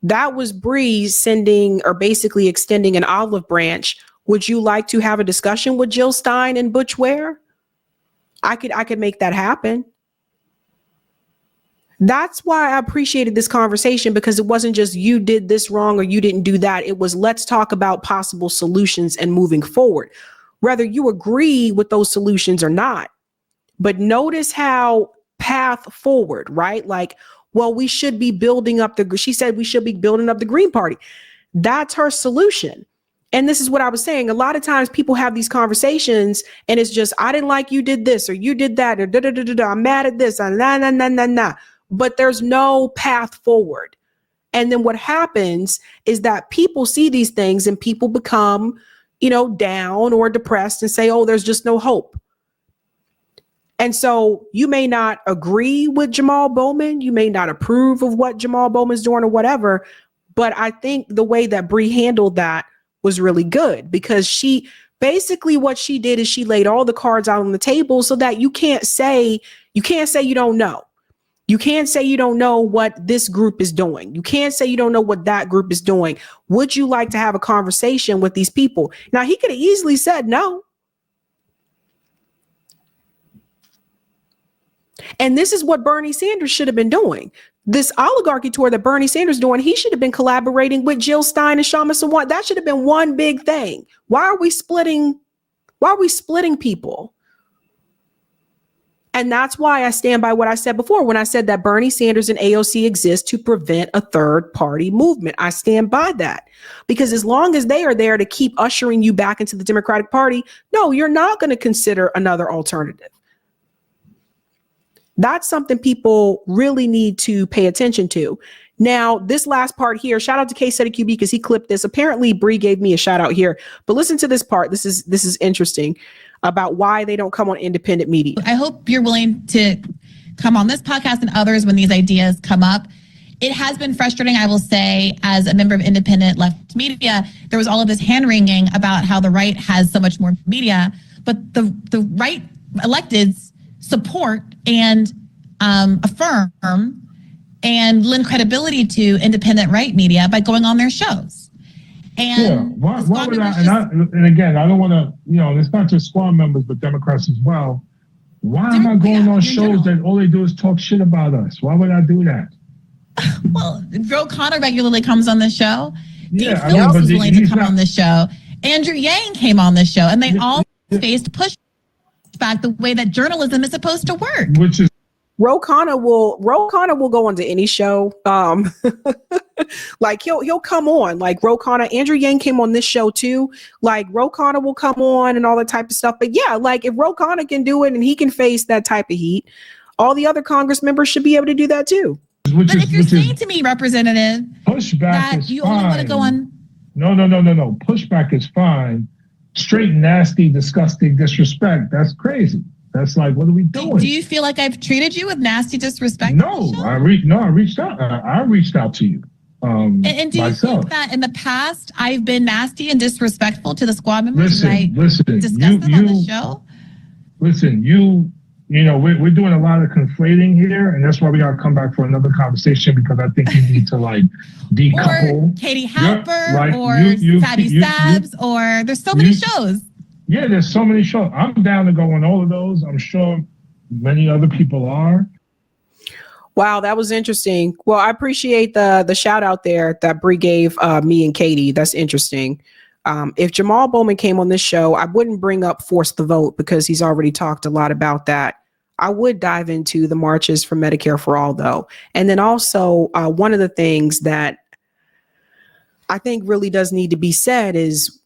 was Bree sending or basically extending an olive branch. Would you like to have a discussion with Jill Stein and Butch Ware? I could make that happen. That's why I appreciated this conversation, because it wasn't just you did this wrong or you didn't do that. It was, let's talk about possible solutions and moving forward, whether you agree with those solutions or not. But notice how path forward, right? We should be building up she said we should be building up the Green Party. That's her solution. And this is what I was saying. A lot of times people have these conversations and it's just, I didn't like you did this or you did that or I'm mad at this. Nah. But there's no path forward. And then what happens is that people see these things and people become, down or depressed and say, oh, there's just no hope. And so you may not agree with Jamal Bowman. You may not approve of what Jamal Bowman's doing or whatever. But I think the way that Bree handled that was really good, because she basically what she did is she laid all the cards out on the table so that you can't say you don't know. You can't say you don't know what this group is doing. You can't say you don't know what that group is doing. Would you like to have a conversation with these people? Now, he could have easily said no. And this is what Bernie Sanders should have been doing. This oligarchy tour that Bernie Sanders is doing, he should have been collaborating with Jill Stein and Shama Sawant. That should have been one big thing. Why are we splitting people? And that's why I stand by what I said before when I said that Bernie Sanders and AOC exist to prevent a third party movement. I stand by that because as long as they are there to keep ushering you back into the Democratic Party, no, you're not going to consider another alternative. That's something people really need to pay attention to. Now, this last part here, shout out to KSETQB because he clipped this. Apparently, Bree gave me a shout out here, but listen to this part. This is interesting about why they don't come on independent media. I hope you're willing to come on this podcast and others when these ideas come up. It has been frustrating, I will say, as a member of independent left media, there was all of this hand-wringing about how the right has so much more media, but the right electeds support and affirm and lend credibility to independent right media by going on their shows. And why would and again, I don't want to, it's not just squad members, but Democrats as well. Why am I going on shows that all they do is talk shit about us? Why would I do that? Well, Ro Khanna regularly comes on the show. Yeah, Dean Phillips is willing to come on the show. Andrew Yang came on the show, and they all faced pushback the way that journalism is supposed to work. Which is Ro Khanna will go onto any show. Like he'll come on. Like Ro Khanna, Andrew Yang came on this show too. Like Ro Khanna will come on and all that type of stuff. But yeah, like if Ro Khanna can do it and he can face that type of heat, all the other Congress members should be able to do that too. But if you're saying to me, Representative, pushback that is you fine. only want to go on. No. Pushback is fine. Straight, nasty, disgusting disrespect. That's crazy. That's like, what are we doing? Do you feel like I've treated you with nasty disrespect? No, I reached out. I reached out to you. And do you think that in the past I've been nasty and disrespectful to the squad members? Listen, discussed them on the show? Listen, we're doing a lot of conflating here, and that's why we gotta come back for another conversation because I think you need to like decouple. Or Katie Halper, or Sabby Sabs, or there's so many shows. Yeah, there's so many shows. I'm down to go on all of those. I'm sure many other people are. Wow, that was interesting. Well, I appreciate the shout out there that Bree gave me and Katie. That's interesting. If Jamal Bowman came on this show, I wouldn't bring up Force the Vote because he's already talked a lot about that. I would dive into the marches for Medicare for All, though. And then also one of the things that I think really does need to be said is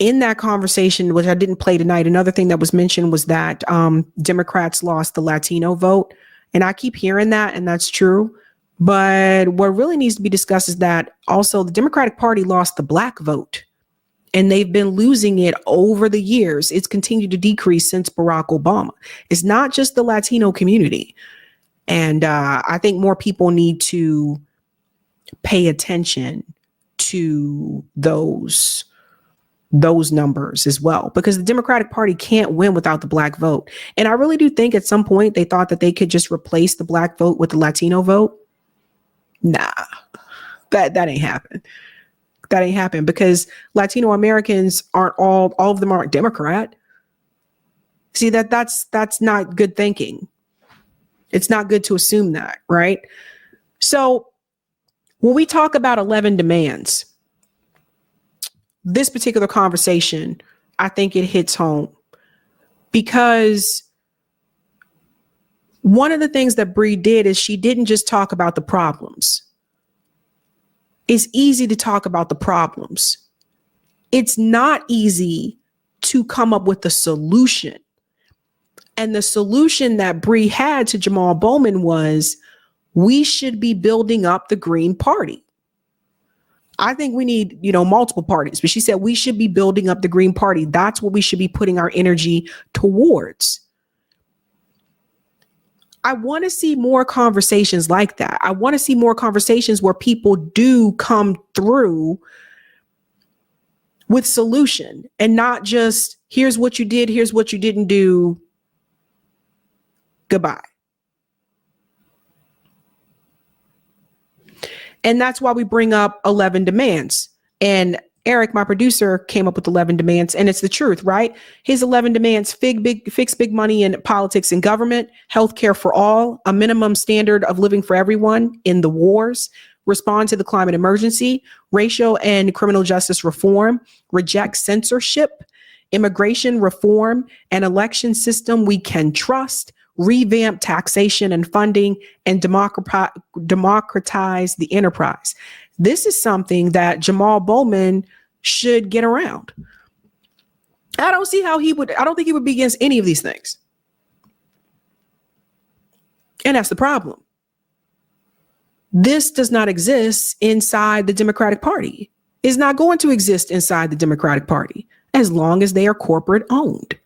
in that conversation, which I didn't play tonight, another thing that was mentioned was that Democrats lost the Latino vote. And I keep hearing that, and that's true. But what really needs to be discussed is that also the Democratic Party lost the Black vote. And they've been losing it over the years. It's continued to decrease since Barack Obama. It's not just the Latino community. And I think more people need to pay attention to those numbers as well, because the Democratic Party can't win without the Black vote. And I really do think at some point they thought that they could just replace the Black vote with the Latino vote. Nah, that ain't happen. That ain't happen because Latino Americans aren't all of them aren't Democrat. See, that's not good thinking. It's not good to assume that, right? So when we talk about 11 demands, this particular conversation, I think it hits home because one of the things that Bree did is she didn't just talk about the problems. It's easy to talk about the problems. It's not easy to come up with a solution. And the solution that Bree had to Jamal Bowman was we should be building up the Green Party. I think we need, multiple parties, but she said we should be building up the Green Party. That's what we should be putting our energy towards. I want to see more conversations like that. I want to see more conversations where people do come through with solution and not just here's what you did, here's what you didn't do. Goodbye. And that's why we bring up 11 demands. And Eric, my producer, came up with 11 demands, and it's the truth, right? His 11 demands: fix big money in politics and government, healthcare for all, a minimum standard of living for everyone in the wars, respond to the climate emergency, racial and criminal justice reform, reject censorship, immigration reform, an election system we can trust, revamp taxation and funding, and democratize the enterprise. This is something that Jamal Bowman should get around. I don't think he would be against any of these things. And that's the problem. This does not exist inside the Democratic Party. It's not going to exist inside the Democratic Party as long as they are corporate owned.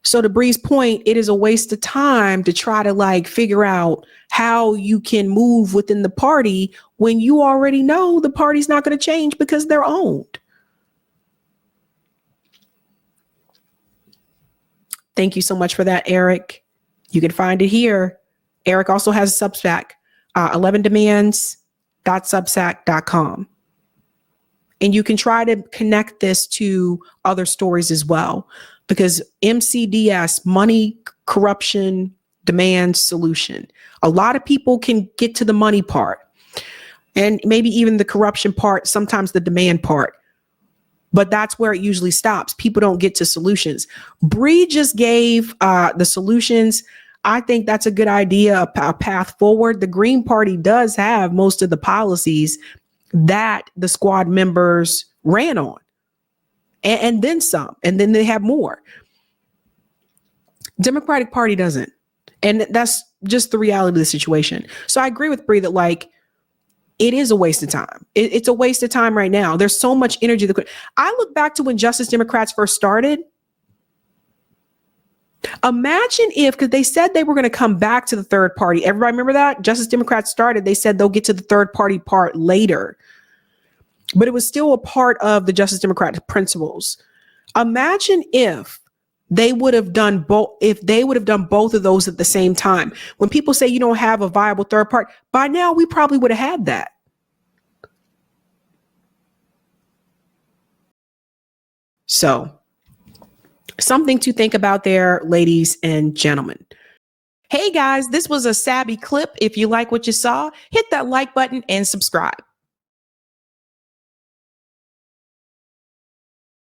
So to Bree's point, it is a waste of time to try to figure out how you can move within the party when you already know the party's not going to change because they're owned. Thank you so much for that, Eric. You can find it here. Eric also has a Substack, 11demands.substack.com. And you can try to connect this to other stories as well, because MCDS, money, corruption, demand, solution. A lot of people can get to the money part and maybe even the corruption part, sometimes the demand part. But that's where it usually stops. People don't get to solutions. Bree just gave the solutions. I think that's a good idea, a path forward. The Green Party does have most of the policies that the squad members ran on, and then some, and then they have more. Democratic Party doesn't. And that's just the reality of the situation. So I agree with Bree that it is a waste of time. It's a waste of time right now. There's so much energy. I look back to when Justice Democrats first started. Imagine if, because they said they were going to come back to the third party. Everybody remember that? Justice Democrats started. They said they'll get to the third party part later. But it was still a part of the Justice Democratic principles. Imagine if they would have done both, both of those at the same time. When people say you don't have a viable third part, by now we probably would have had that. So, something to think about there, ladies and gentlemen. Hey guys, this was a Sabby clip. If you like what you saw, hit that like button and subscribe.